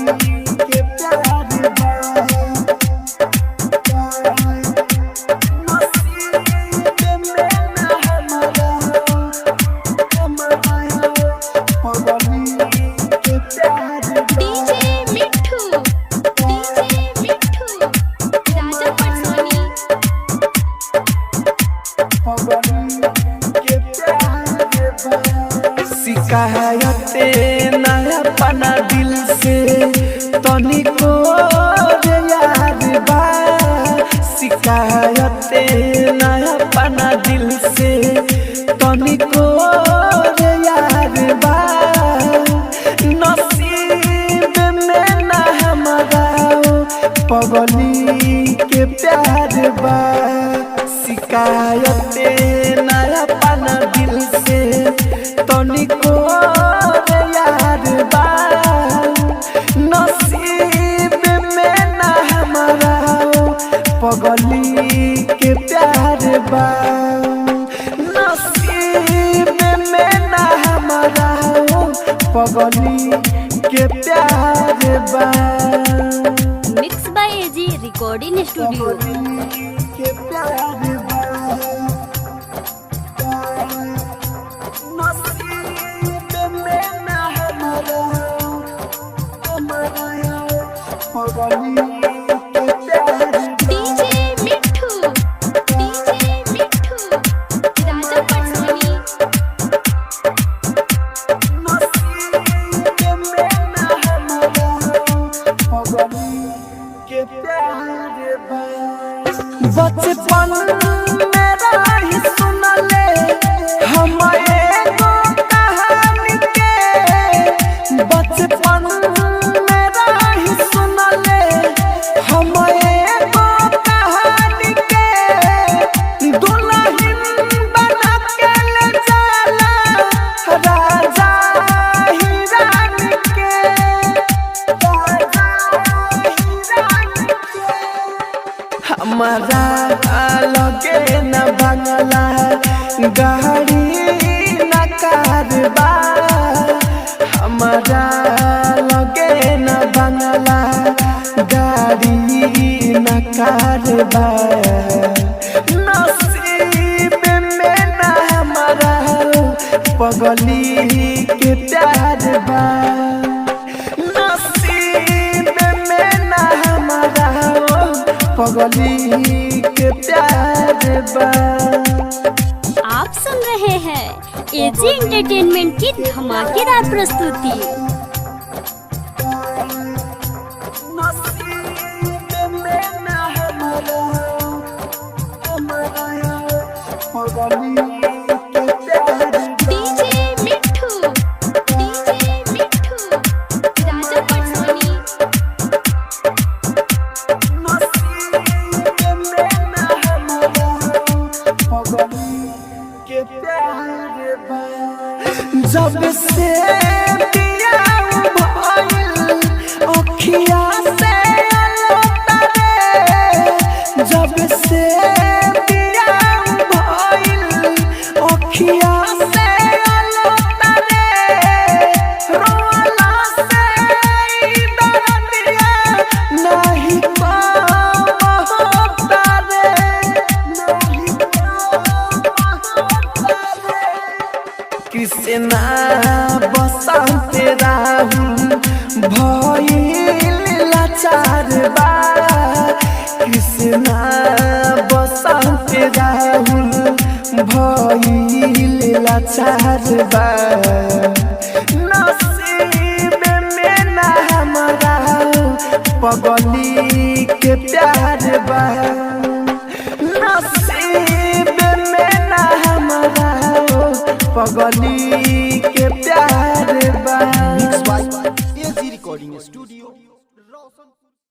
के प्यार बा नसीब में ना हमारा पगली के प्यार बा डीजे मिठू राजा पटसोनी शिकायते नया पना दिल से तनिको रे याद बा शिकायते नया पना दिल से तनिको रे याद बा नसीब में ना हमारा पगली के प्यार बा शिकायते नया पना दिल से तनिको रे याद बा नसीब में ना हमारा पगली के प्यार बा नसीब में ना हमारा पगली के प्यार बा mix by AG recording studio के प्यार बा नसीब में ना हमारा पगली के प्यार डीजे मिठू राजा पटसोनी नसीब में ना हमारा पगली के प्यार बा बचपन मेरा ही सुन ले हम एगो कहानी के बचपन मेरा ही सुन ले हम एगो कहानी के दुल्हन बना के ले जाला राजा ही रानी के राजा ही रानी के हमारा लगे न बंगला गाड़ी न कारबा हमारा लगे न बंगला गाड़ी न कारबा नसीब में ना हमारा पगली के प्यार बा नसीब में ना हमारा पगली के प्यार बा आप सुन रहे हैं एजी एंटरटेनमेंट की धमाकेदार प्रस्तुति नसीब में ना हमारा पगली के प्यार डीजे मिठू राजा पटसोनी नसीब में ना हमारा पगली के प्यार बा जब से दिया भइल अखिया से अलतारे जब से दिया भइल अखिया से अलतारे रोला से दर्दिया नहीं पाता रे नहीं पाता रे कृष्णा बसंत राहुल भइल लाचार बा कृष्णा बसंत राहुल भइल लाचार बा नसीब में ना हमारा पगली के प्यार बा नसीब में ना हमारा पगली